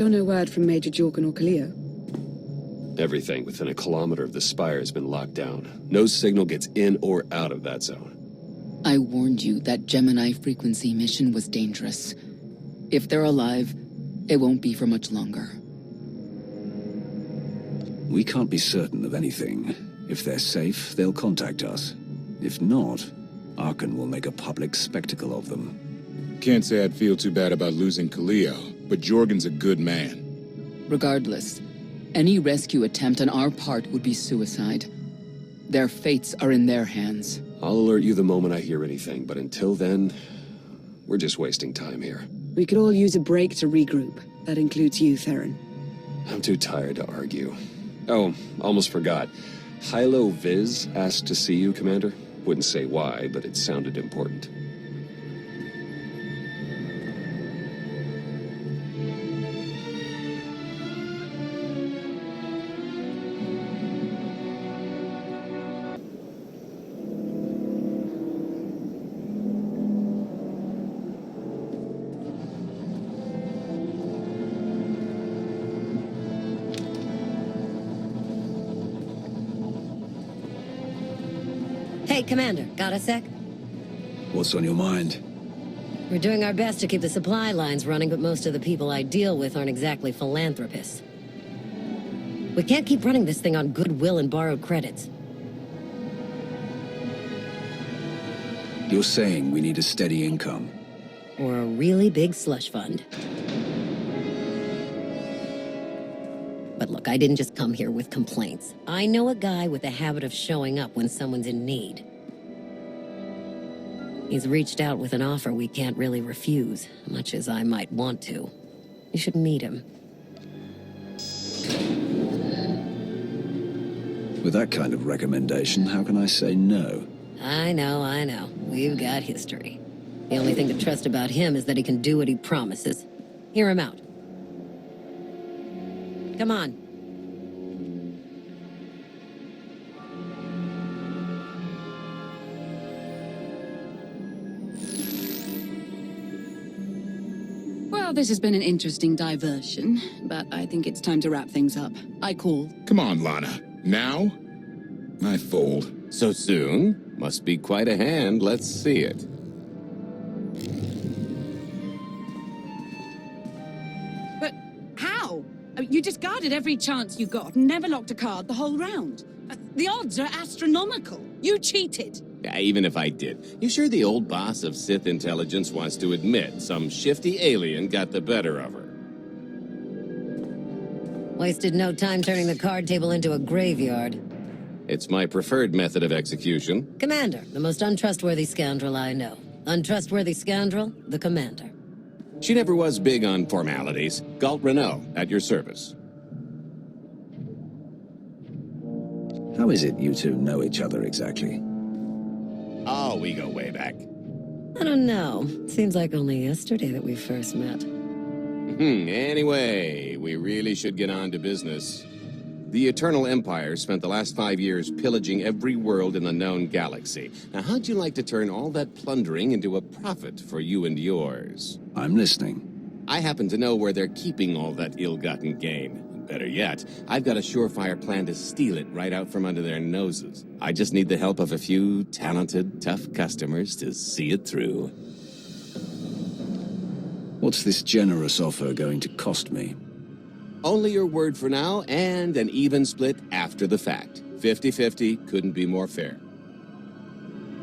Still no word from Major Jorgen or Kaleo? Everything within a kilometer of the spire has been locked down. No signal gets in or out of that zone. I warned you that Gemini frequency mission was dangerous. If they're alive, it won't be for much longer. We can't be certain of anything. If they're safe, they'll contact us. If not, Arkan will make a public spectacle of them. Can't say I'd feel too bad about losing Kaleo, but Jorgen's a good man. Regardless, any rescue attempt on our part would be suicide. Their fates are in their hands. I'll alert you the moment I hear anything, but until then, we're just wasting time here. We could all use a break to regroup. That includes you, Theron. I'm too tired to argue. Oh, almost forgot. Hylo Viz asked to see you, Commander. Wouldn't say why, but it sounded important. Hey, Commander, got a sec? What's on your mind? We're doing our best to keep the supply lines running, but most of the people I deal with aren't exactly philanthropists. We can't keep running this thing on goodwill and borrowed credits. You're saying we need a steady income? Or a really big slush fund. But look, I didn't just come here with complaints. I know a guy with a habit of showing up when someone's in need. He's reached out with an offer we can't really refuse, much as I might want to. You should meet him. With that kind of recommendation, how can I say no? I know. We've got history. The only thing to trust about him is that he can do what he promises. Hear him out. Come on. Well, this has been an interesting diversion, but I think it's time to wrap things up. I call. Come on, Lana. Now? I fold. So soon? Must be quite a hand. Let's see it. But how? You discarded every chance you got and never locked a card the whole round. The odds are astronomical. You cheated. Yeah, even if I did. You sure the old boss of Sith intelligence wants to admit some shifty alien got the better of her? Wasted no time turning the card table into a graveyard. It's my preferred method of execution. Commander, the most untrustworthy scoundrel I know. Untrustworthy scoundrel, the Commander. She never was big on formalities. Galt Renault, at your service. How is it you two know each other exactly? Oh, we go way back. I don't know. Seems like only yesterday that we first met. Anyway, we really should get on to business. The Eternal Empire spent the last 5 years pillaging every world in the known galaxy. Now, how'd you like to turn all that plundering into a profit for you and yours? I'm listening. I happen to know where they're keeping all that ill-gotten gain. Better yet, I've got a surefire plan to steal it right out from under their noses. I just need the help of a few talented, tough customers to see it through. What's this generous offer going to cost me? Only your word for now, and an even split after the fact. 50-50 couldn't be more fair.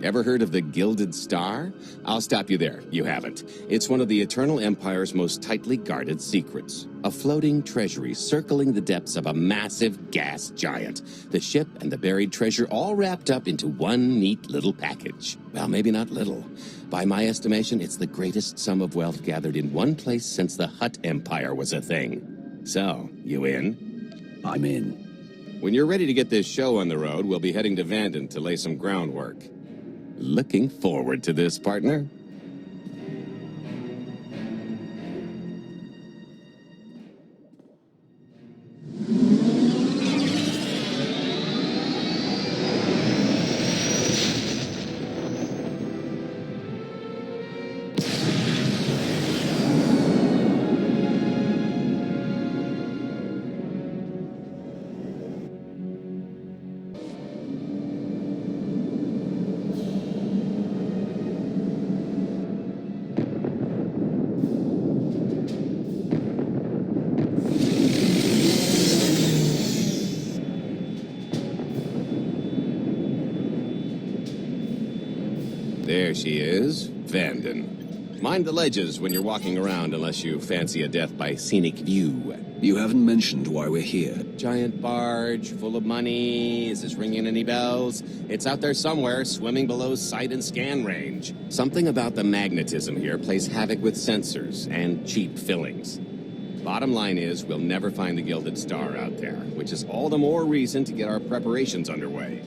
Ever heard of the Gilded Star? I'll stop you there. You haven't. It's one of the Eternal Empire's most tightly guarded secrets. A floating treasury circling the depths of a massive gas giant. The ship and the buried treasure all wrapped up into one neat little package. Well, maybe not little. By my estimation, it's the greatest sum of wealth gathered in one place since the Hutt Empire was a thing. So, you in? I'm in. When you're ready to get this show on the road, we'll be heading to Vanden to lay some groundwork. Looking forward to this, partner. There she is, Vanden. Mind the ledges when you're walking around unless you fancy a death by scenic view. You haven't mentioned why we're here. Giant barge, full of money. Is this ringing any bells? It's out there somewhere, swimming below sight and scan range. Something about the magnetism here plays havoc with sensors and cheap fillings. Bottom line is, we'll never find the Gilded Star out there, which is all the more reason to get our preparations underway.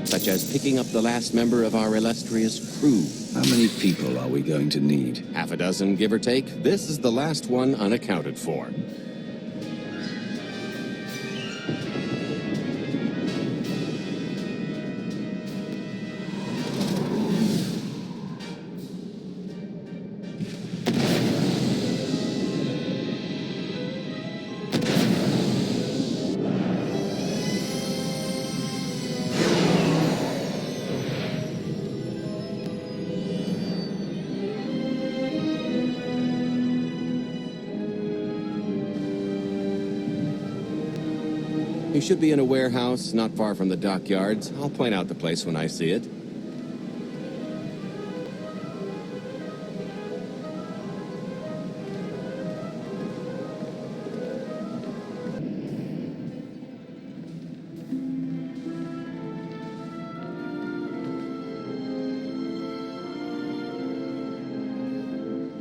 Such as picking up the last member of our illustrious crew. How many people are we going to need? Half a dozen, give or take. This is the last one unaccounted for. You should be in a warehouse not far from the dockyards. I'll point out the place when I see it.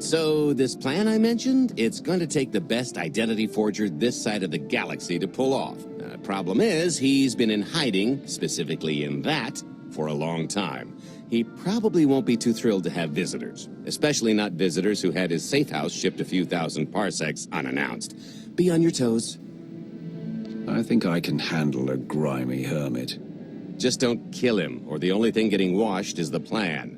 So, this plan I mentioned, it's going to take the best identity forger this side of the galaxy to pull off. Problem is, he's been in hiding, specifically in that, for a long time. He probably won't be too thrilled to have visitors, especially not visitors who had his safe house shipped a few thousand parsecs unannounced. Be on your toes. I think I can handle a grimy hermit. Just don't kill him, or the only thing getting washed is the plan.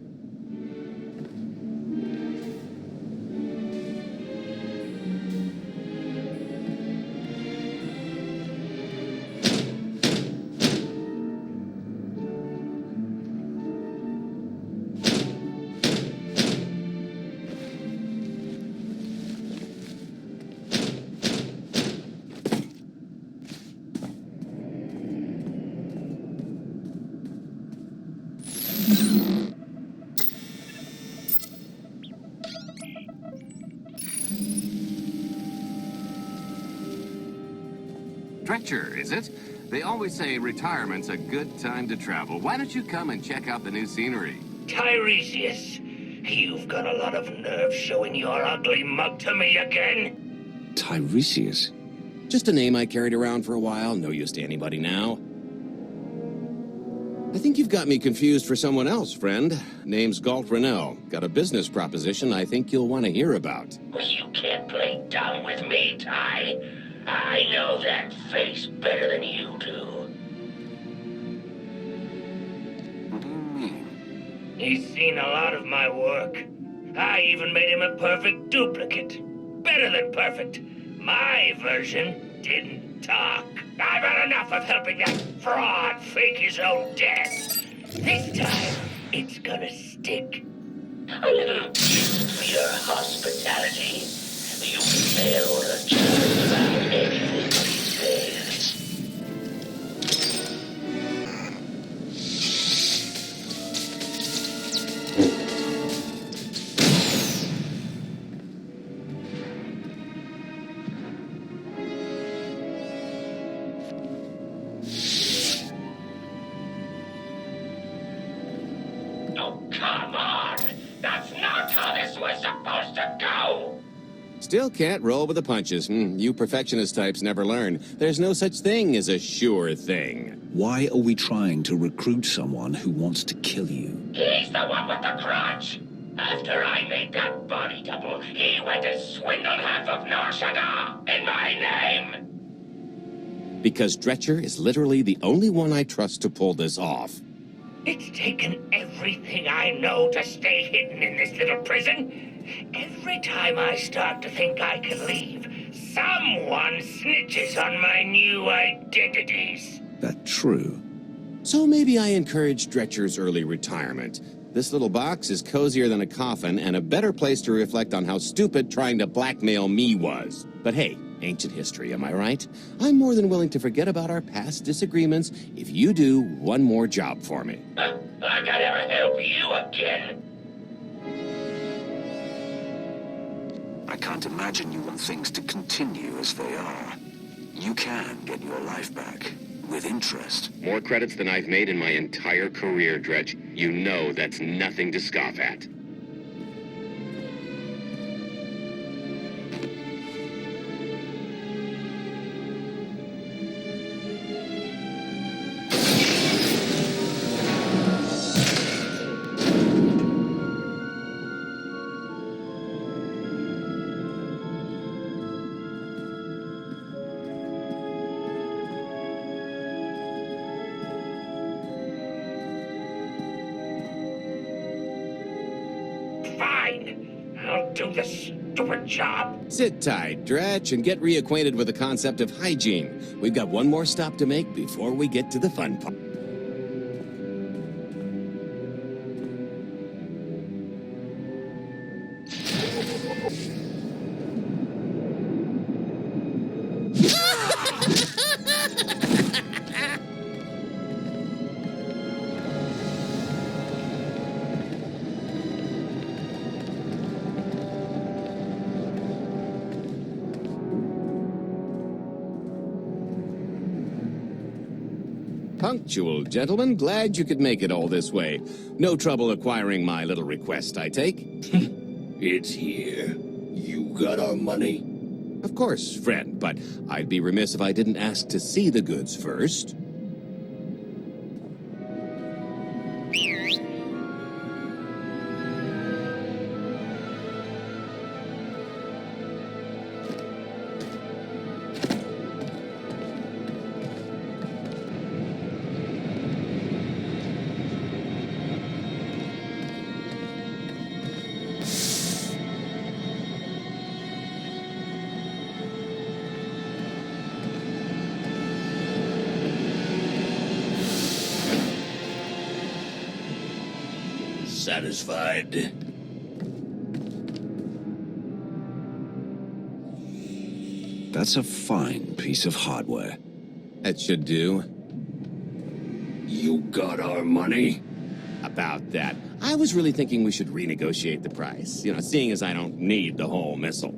Dretcher, is it? They always say retirement's a good time to travel. Why don't you come and check out the new scenery? Tiresias, you've got a lot of nerve showing your ugly mug to me again. Tiresias? Just a name I carried around for a while, no use to anybody now. I think you've got me confused for someone else, friend. Name's Galt Renell. Got a business proposition I think you'll want to hear about. You can't play dumb with me, Ty. I know that face better than you do. What do you mean? He's seen a lot of my work. I even made him a perfect duplicate. Better than perfect. My version didn't talk. I've had enough of helping that fraud fake his own death. This time, it's gonna stick. A little gift for your hospitality. You mail order just about anything these days. Oh, come on! That's not how this was supposed to go! Still can't roll with the punches. You perfectionist types never learn. There's no such thing as a sure thing. Why are we trying to recruit someone who wants to kill you? He's the one with the crutch. After I made that body double, he went to swindle half of Nar Shaddaa in my name. Because Dretcher is literally the only one I trust to pull this off. It's taken everything I know to stay hidden in this little prison. Every time I start to think I can leave, someone snitches on my new identities. That true? So maybe I encourage Dretcher's early retirement. This little box is cozier than a coffin and a better place to reflect on how stupid trying to blackmail me was. But hey, Ancient history, am I right? I'm more than willing to forget about our past disagreements if you do one more job for me. I can never help you again. I can't imagine you want things to continue as they are. You can get your life back, with interest. More credits than I've made in my entire career, Dredge. You know that's nothing to scoff at. Fine. I'll do this stupid job. Sit tight, Dretch, and get reacquainted with the concept of hygiene. We've got one more stop to make before we get to the fun part. Punctual, gentlemen. Glad you could make it all this way. No trouble acquiring my little request, I take? It's here. You got our money? Of course, friend, but I'd be remiss if I didn't ask to see the goods first. Satisfied? That's a fine piece of hardware. That should do. You got our money? About that. I was really thinking we should renegotiate the price. You know, seeing as I don't need the whole missile.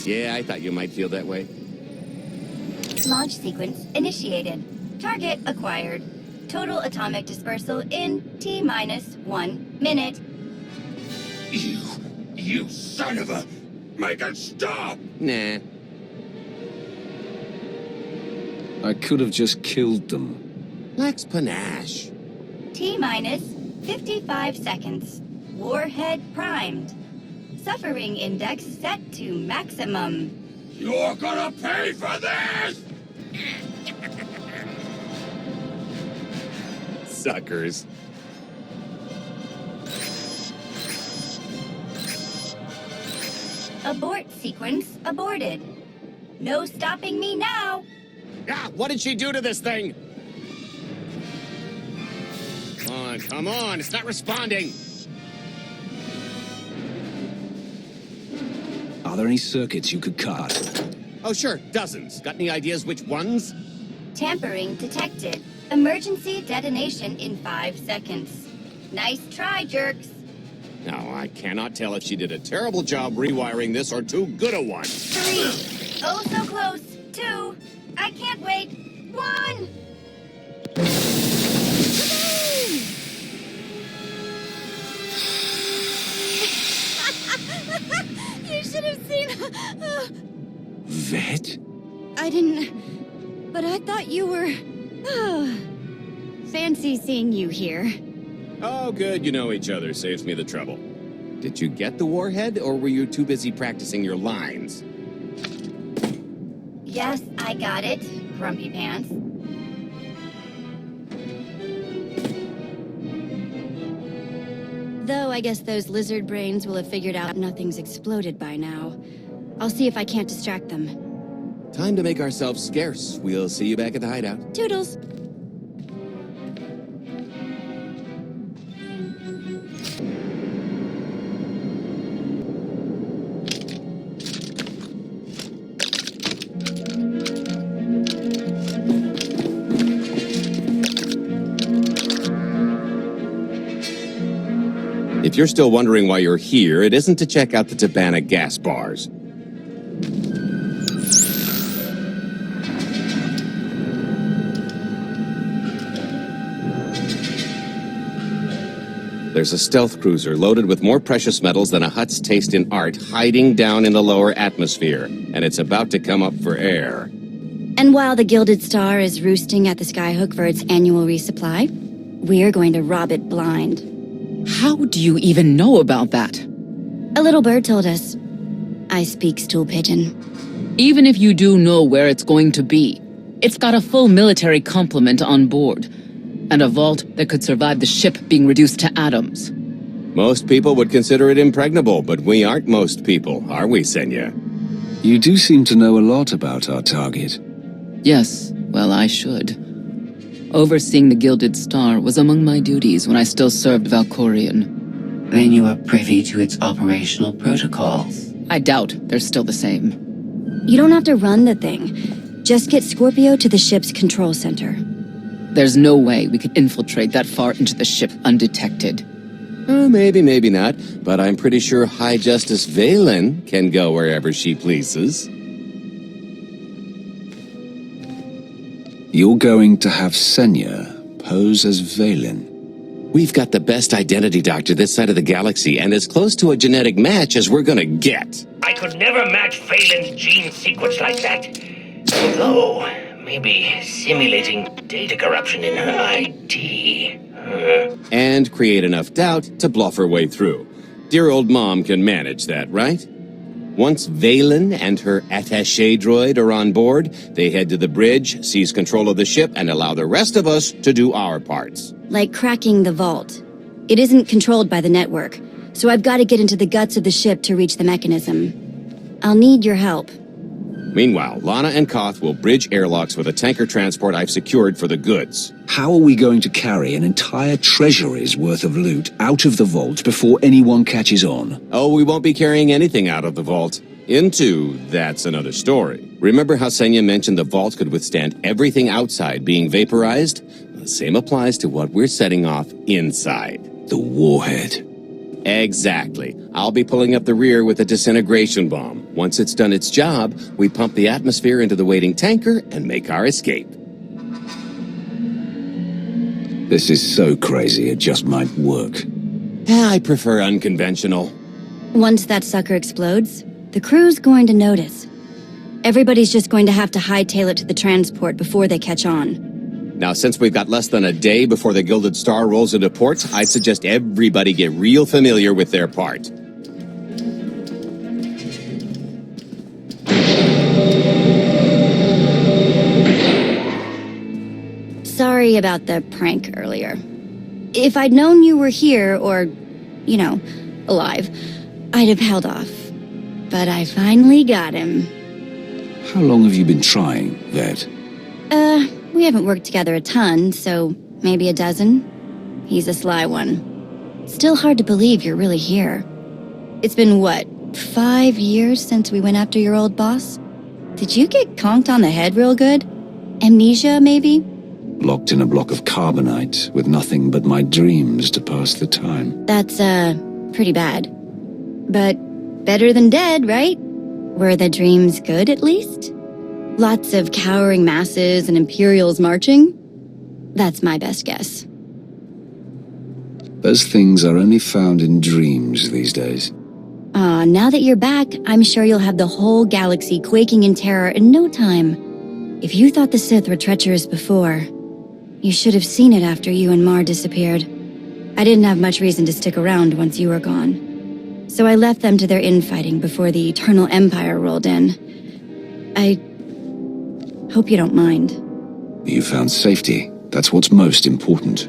Yeah, I thought you might feel that way. Launch sequence initiated. Target acquired. Total atomic dispersal in T-1 minute. You son of a... Make it stop! Nah. I could have just killed them. Lacks panache. T-minus 55 seconds. Warhead primed. Suffering index set to maximum. You're gonna pay for this! Suckers. Abort sequence aborted. No stopping me now. Ah, what did she do to this thing? Come on, it's not responding. Are there any circuits you could cut? Oh, sure, dozens. Got any ideas which ones? Tampering detected. Emergency detonation in 5 seconds. Nice try, jerks. Now, I cannot tell if she did a terrible job rewiring this or too good a one. 3. Oh, so close. 2. I can't wait. 1. You should have seen... Vet? I didn't... But I thought you were... Fancy seeing you here. Oh, good. You know each other. Saves me the trouble. Did you get the warhead, or were you too busy practicing your lines? Yes, I got it, Grumpy Pants. Though I guess those lizard brains will have figured out nothing's exploded by now. I'll see if I can't distract them. Time to make ourselves scarce. We'll see you back at the hideout. Toodles! if you're still wondering why you're here, it isn't to check out the Tabana gas bars. There's a stealth cruiser loaded with more precious metals than a Hutt's taste in art hiding down in the lower atmosphere, and it's about to come up for air. And while the Gilded Star is roosting at the Skyhook for its annual resupply, we're going to rob it blind. How do you even know about that? A little bird told us. I speak stool pigeon. Even if you do know where it's going to be, it's got a full military complement on board. And a vault that could survive the ship being reduced to atoms. Most people would consider it impregnable, but we aren't most people, are we, Senya? You do seem to know a lot about our target. Yes, well, I should. Overseeing the Gilded Star was among my duties when I still served Valkorion. Then you are privy to its operational protocols. I doubt they're still the same. You don't have to run the thing. Just get Scorpio to the ship's control center. There's no way we could infiltrate that far into the ship undetected. Maybe, maybe not, but I'm pretty sure High Justice Valen can go wherever she pleases. You're going to have Senya pose as Valen. We've got the best identity doctor this side of the galaxy, and as close to a genetic match as we're gonna get. I could never match Phelan's gene sequence like that. Although, maybe simulating data corruption in her ID. And create enough doubt to bluff her way through. Dear old mom can manage that, right? Once Valen and her attaché droid are on board, they head to the bridge, seize control of the ship, and allow the rest of us to do our parts. Like cracking the vault. It isn't controlled by the network, so I've got to get into the guts of the ship to reach the mechanism. I'll need your help. Meanwhile, Lana and Koth will bridge airlocks with a tanker transport I've secured for the goods. How are we going to carry an entire treasury's worth of loot out of the vault before anyone catches on? Oh, we won't be carrying anything out of the vault. Into, that's another story. Remember how Senya mentioned the vault could withstand everything outside being vaporized? The same applies to what we're setting off inside. The warhead. Exactly. I'll be pulling up the rear with a disintegration bomb. Once it's done its job, we pump the atmosphere into the waiting tanker and make our escape. This is so crazy it just might work. I prefer unconventional. Once that sucker explodes, the crew's going to notice. Everybody's just going to have to hightail it to the transport before they catch on. Now, since we've got less than a day before the Gilded Star rolls into port, I'd suggest everybody get real familiar with their part. Sorry about the prank earlier. If I'd known you were here, or, you know, alive, I'd have held off. But I finally got him. How long have you been trying, Vet? We haven't worked together a ton, so maybe a dozen. He's a sly one. Still hard to believe you're really here. It's been, what, 5 years since we went after your old boss? Did you get conked on the head real good? Amnesia, maybe? Locked in a block of carbonite with nothing but my dreams to pass the time. That's, pretty bad. But better than dead, right? Were the dreams good, at least? Lots of cowering masses and Imperials marching? That's my best guess. Those things are only found in dreams these days. Now that you're back, I'm sure you'll have the whole galaxy quaking in terror in no time. If you thought the Sith were treacherous before, you should have seen it after you and Mar disappeared. I didn't have much reason to stick around once you were gone. So I left them to their infighting before the Eternal Empire rolled in. I hope you don't mind. You found safety. That's what's most important.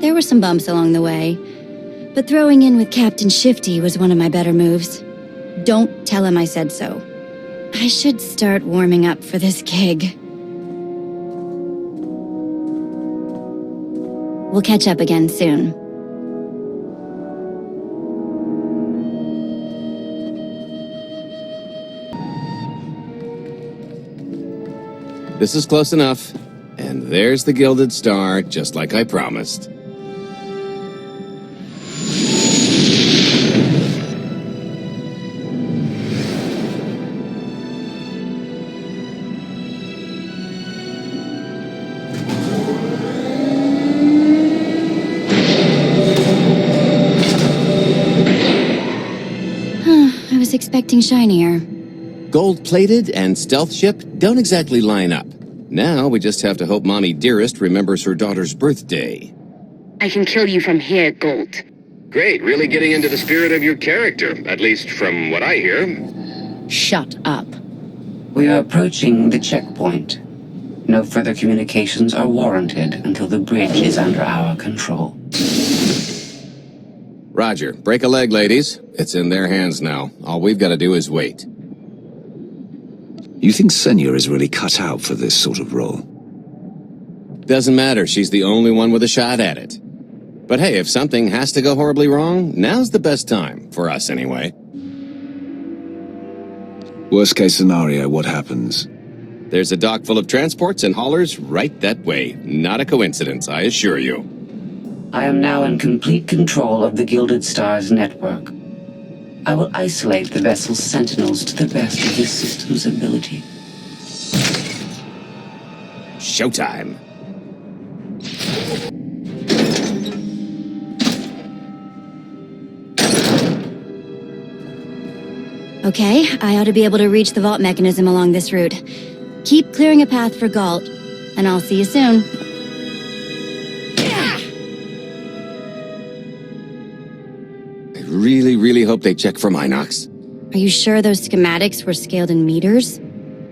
There were some bumps along the way, but throwing in with Captain Shifty was one of my better moves. Don't tell him I said so. I should start warming up for this gig. We'll catch up again soon. This is close enough. And there's the Gilded Star, just like I promised. was expecting shinier. Gold-plated and stealth ship don't exactly line up. Now we just have to hope Mommy Dearest remembers her daughter's birthday. I can kill you from here, Gold. Great, really getting into the spirit of your character, at least from what I hear. Shut up. We are approaching the checkpoint. No further communications are warranted until the bridge is under our control. Roger. Break a leg, ladies. It's in their hands now. All we've got to do is wait. You think Senya is really cut out for this sort of role? Doesn't matter. She's the only one with a shot at it. But hey, if something has to go horribly wrong, now's the best time. For us, anyway. Worst case scenario, what happens? There's a dock full of transports and haulers right that way. Not a coincidence, I assure you. I am now in complete control of the Gilded Stars network. I will isolate the vessel's sentinels to the best of this system's ability. Showtime. Okay, I ought to be able to reach the vault mechanism along this route. Keep clearing a path for Galt, and I'll see you soon. I really hope they check for Minox. Are you sure those schematics were scaled in meters?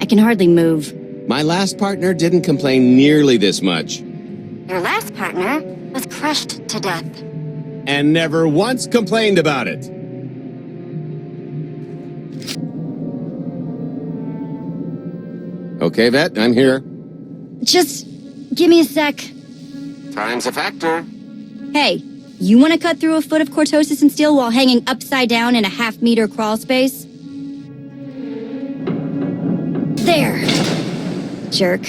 I can hardly move. My last partner didn't complain nearly this much. Your last partner was crushed to death. And never once complained about it. Okay, Vet, I'm here. Just give me a sec. Time's a factor. Hey, you want to cut through a foot of cortosis and steel while hanging upside down in a half-meter crawl space? There. Jerk.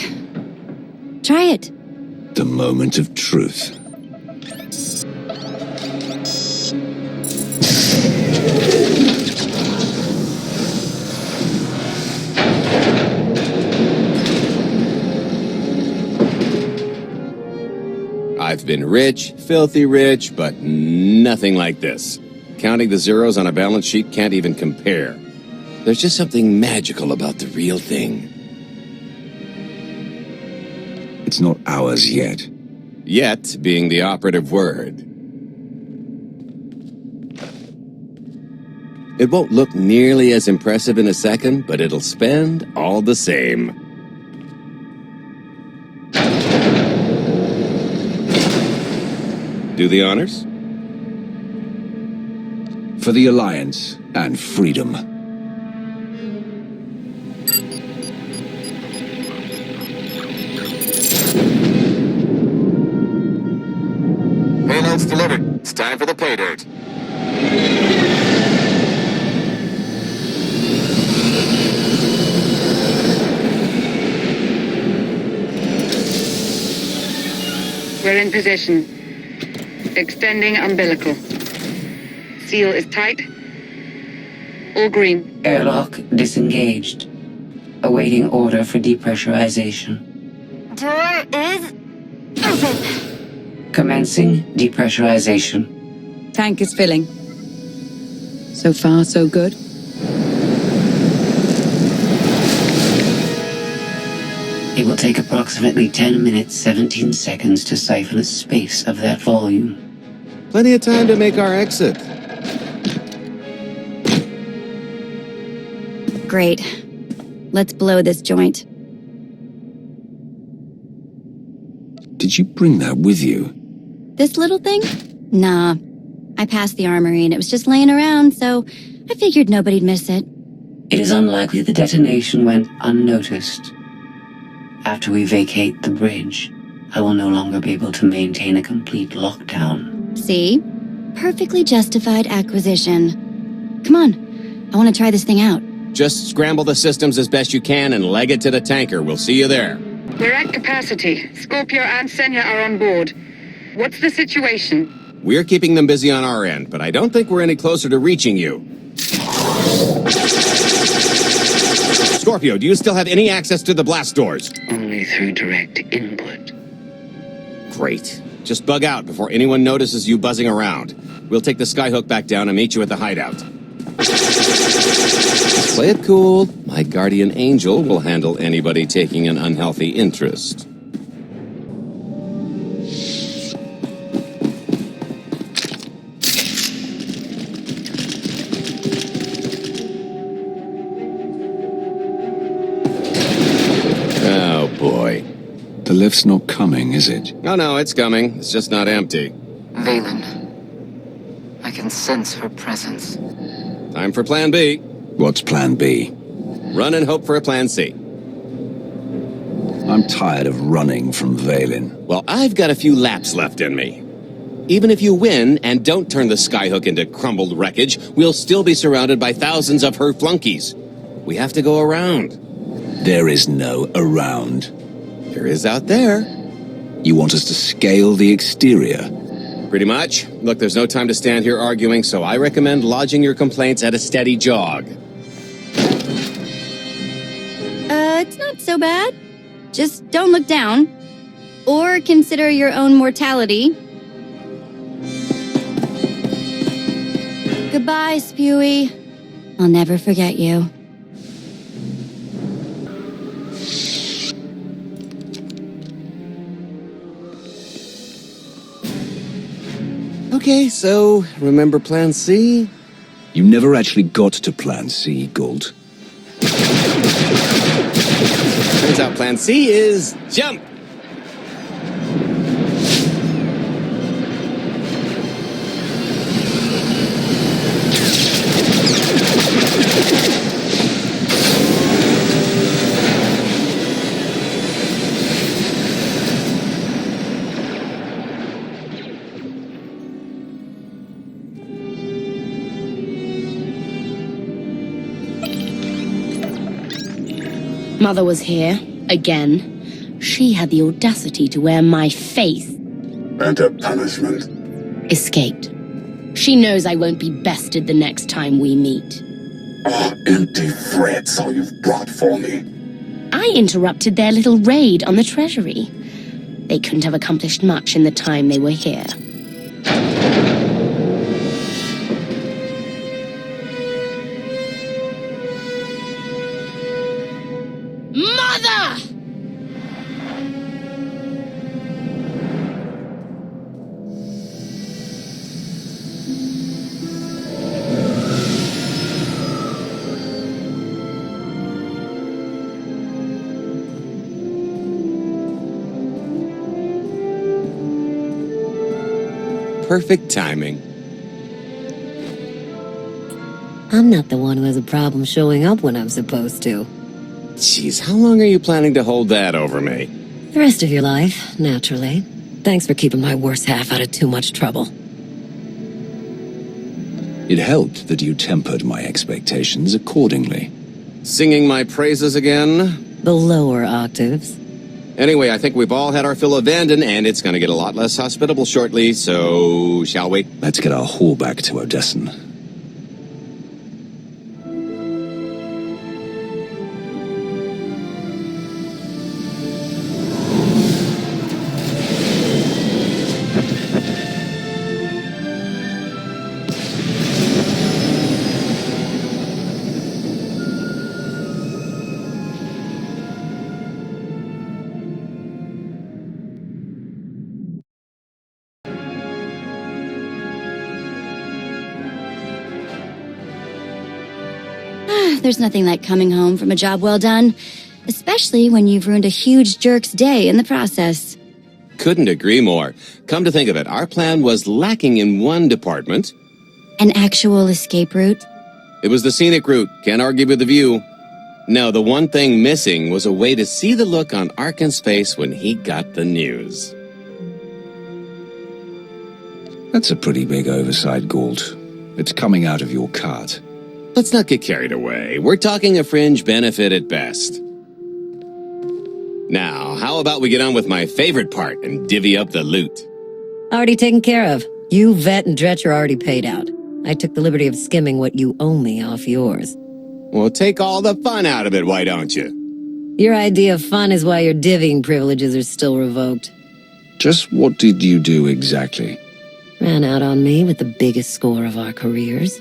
Try it. The moment of truth. I've been rich, filthy rich, but nothing like this. Counting the zeros on a balance sheet can't even compare. There's just something magical about the real thing. It's not ours yet. Yet being the operative word. It won't look nearly as impressive in a second, but it'll spend all the same. Do the honors? For the Alliance and freedom. Payload's delivered. It's time for the pay dirt. We're in position. Extending umbilical. Seal is tight. All green. Airlock disengaged. Awaiting order for depressurization. Door is open. Commencing depressurization. Tank is filling. So far, so good. It will take approximately 10 minutes, 17 seconds to siphon a space of that volume. Plenty of time to make our exit. Great. Let's blow this joint. Did you bring that with you? This little thing? Nah. I passed the armory and it was just laying around, so I figured nobody'd miss it. It is unlikely the detonation went unnoticed. After we vacate the bridge, I will no longer be able to maintain a complete lockdown. See? Perfectly justified acquisition. Come on. I want to try this thing out. Just scramble the systems as best you can and leg it to the tanker. We'll see you there. We're at capacity. Scorpio and Senya are on board. What's the situation? We're keeping them busy on our end, but I don't think we're any closer to reaching you. Scorpio, do you still have any access to the blast doors? Only through direct input. Great. Just bug out before anyone notices you buzzing around. We'll take the skyhook back down and meet you at the hideout. Play it cool. My guardian angel will handle anybody taking an unhealthy interest. Oh, boy. The lift's not coming, is it? Oh, no, it's coming. It's just not empty. Valen. I can sense her presence. Time for Plan B. What's Plan B? Run and hope for a Plan C. I'm tired of running from Valen. Well, I've got a few laps left in me. Even if you win and don't turn the skyhook into crumbled wreckage, we'll still be surrounded by thousands of her flunkies. We have to go around. There is no around. There is out there. You want us to scale the exterior? Pretty much. Look, there's no time to stand here arguing, so I recommend lodging your complaints at a steady jog. It's not so bad. Just don't look down. Or consider your own mortality. Goodbye, Spewy. I'll never forget you. Okay, so remember Plan C? You never actually got to Plan C, Gould. Turns out Plan C is jump! Mother was here, again. She had the audacity to wear my face. And a punishment? Escaped. She knows I won't be bested the next time we meet. Empty threats all you've brought for me. I interrupted their little raid on the treasury. They couldn't have accomplished much in the time they were here. Mother! Perfect timing. I'm not the one who has a problem showing up when I'm supposed to. Jeez, how long are you planning to hold that over me? The rest of your life, naturally. Thanks for keeping my worse half out of too much trouble. It helped that you tempered my expectations accordingly. Singing my praises again? The lower octaves. Anyway, I think we've all had our fill of Vanden, and it's going to get a lot less hospitable shortly, so shall we? Let's get our haul back to Odessen. There's nothing like coming home from a job well done, especially when you've ruined a huge jerk's day in the process. Couldn't agree more. Come to think of it, our plan was lacking in one department. An actual escape route? It was the scenic route. Can't argue with the view. No, the one thing missing was a way to see the look on Arkan's face when he got the news. That's a pretty big oversight, Gould. It's coming out of your cart. Let's not get carried away. We're talking a fringe benefit at best. Now, how about we get on with my favorite part and divvy up the loot? Already taken care of. You, Vet, and Dretch are already paid out. I took the liberty of skimming what you owe me off yours. Well, take all the fun out of it, why don't you? Your idea of fun is why your divvying privileges are still revoked. Just what did you do exactly? Ran out on me with the biggest score of our careers.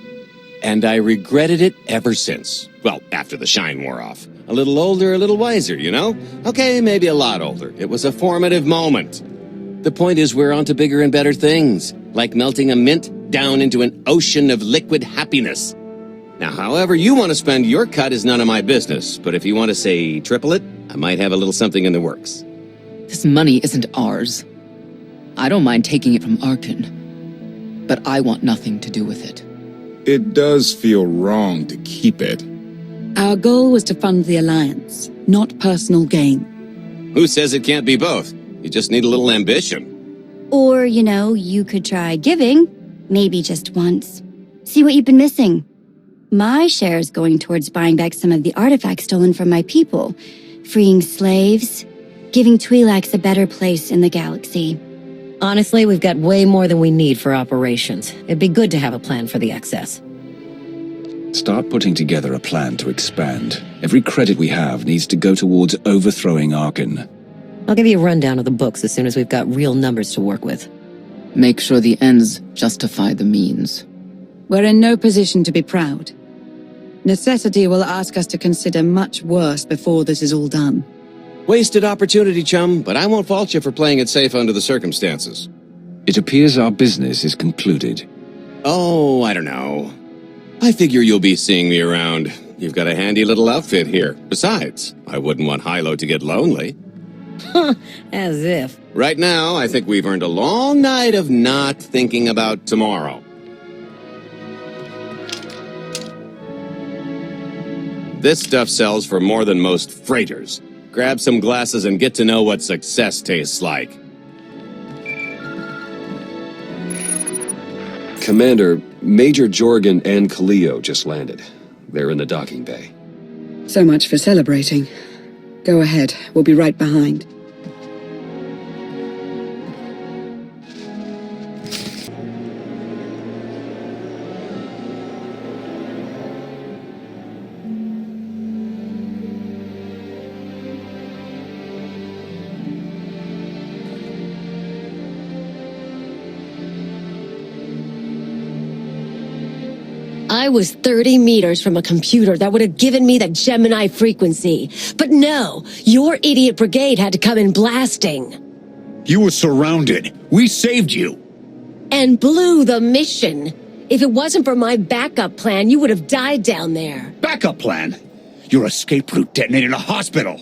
And I regretted it ever since. Well, after the shine wore off. A little older, a little wiser, you know? Okay, maybe a lot older. It was a formative moment. The point is we're on to bigger and better things, like melting a mint down into an ocean of liquid happiness. Now, however you want to spend your cut is none of my business, but if you want to say triple it, I might have a little something in the works. This money isn't ours. I don't mind taking it from Arkin, but I want nothing to do with it. It does feel wrong to keep it. Our goal was to fund the Alliance, not personal gain. Who says it can't be both? You just need a little ambition. Or, you could try giving, maybe just once. See what you've been missing. My share is going towards buying back some of the artifacts stolen from my people, freeing slaves, giving Twi'leks a better place in the galaxy. Honestly, we've got way more than we need for operations. It'd be good to have a plan for the excess. Start putting together a plan to expand. Every credit we have needs to go towards overthrowing Arkin. I'll give you a rundown of the books as soon as we've got real numbers to work with. Make sure the ends justify the means. We're in no position to be proud. Necessity will ask us to consider much worse before this is all done. Wasted opportunity, chum, but I won't fault you for playing it safe under the circumstances. It appears our business is concluded. Oh, I don't know. I figure you'll be seeing me around. You've got a handy little outfit here. Besides, I wouldn't want Hilo to get lonely. As if. Right now, I think we've earned a long night of not thinking about tomorrow. This stuff sells for more than most freighters. Grab some glasses and get to know what success tastes like. Commander, Major Jorgen and Kaleo just landed. They're in the docking bay. So much for celebrating. Go ahead, we'll be right behind. I was 30 meters from a computer that would have given me the Gemini frequency. But no, your idiot brigade had to come in blasting. You were surrounded. We saved you. And blew the mission. If it wasn't for my backup plan, you would have died down there. Backup plan? Your escape route detonated a hospital.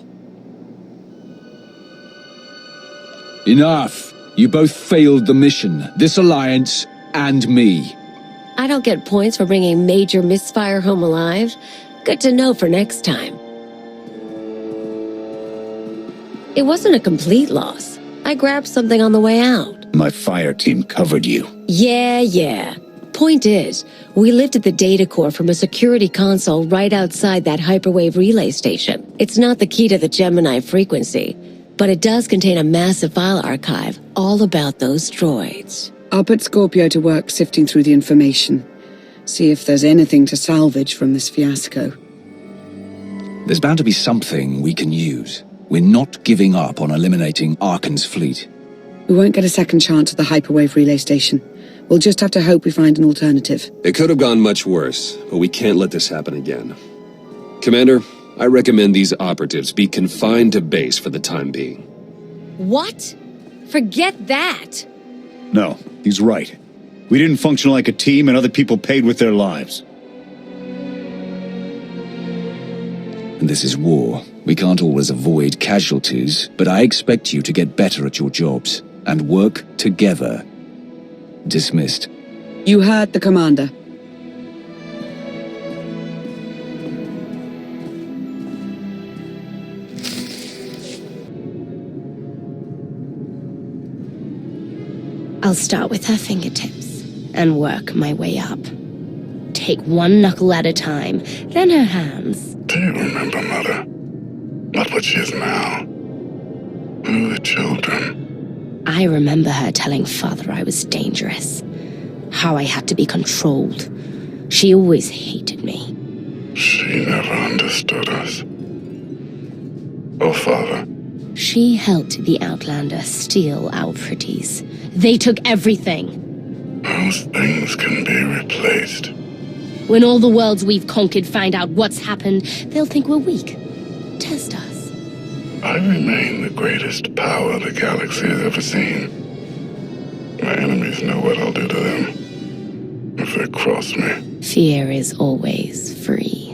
Enough. You both failed the mission, this alliance, and me. I don't get points for bringing Major Misfire home alive. Good to know for next time. It wasn't a complete loss. I grabbed something on the way out. My fire team covered you. Yeah. Point is, we lifted the data core from a security console right outside that hyperwave relay station. It's not the key to the Gemini frequency, but it does contain a massive file archive all about those droids. I'll put Scorpio to work sifting through the information. See if there's anything to salvage from this fiasco. There's bound to be something we can use. We're not giving up on eliminating Arkin's fleet. We won't get a second chance at the hyperwave relay station. We'll just have to hope we find an alternative. It could have gone much worse, but we can't let this happen again. Commander, I recommend these operatives be confined to base for the time being. What? Forget that! No, he's right. We didn't function like a team and other people paid with their lives. And this is war. We can't always avoid casualties, but I expect you to get better at your jobs and work together. Dismissed. You heard the commander. I'll start with her fingertips and work my way up. Take one knuckle at a time, then her hands. Do you remember, Mother? Not what she is now. We were children. I remember her telling Father I was dangerous. How I had to be controlled. She always hated me. She never understood us. Oh, Father. She helped the Outlander steal our pretties. They took everything. Those things can be replaced. When all the worlds we've conquered find out what's happened, they'll think we're weak. Test us. I remain the greatest power the galaxy has ever seen. My enemies know what I'll do to them if they cross me. Fear is always free.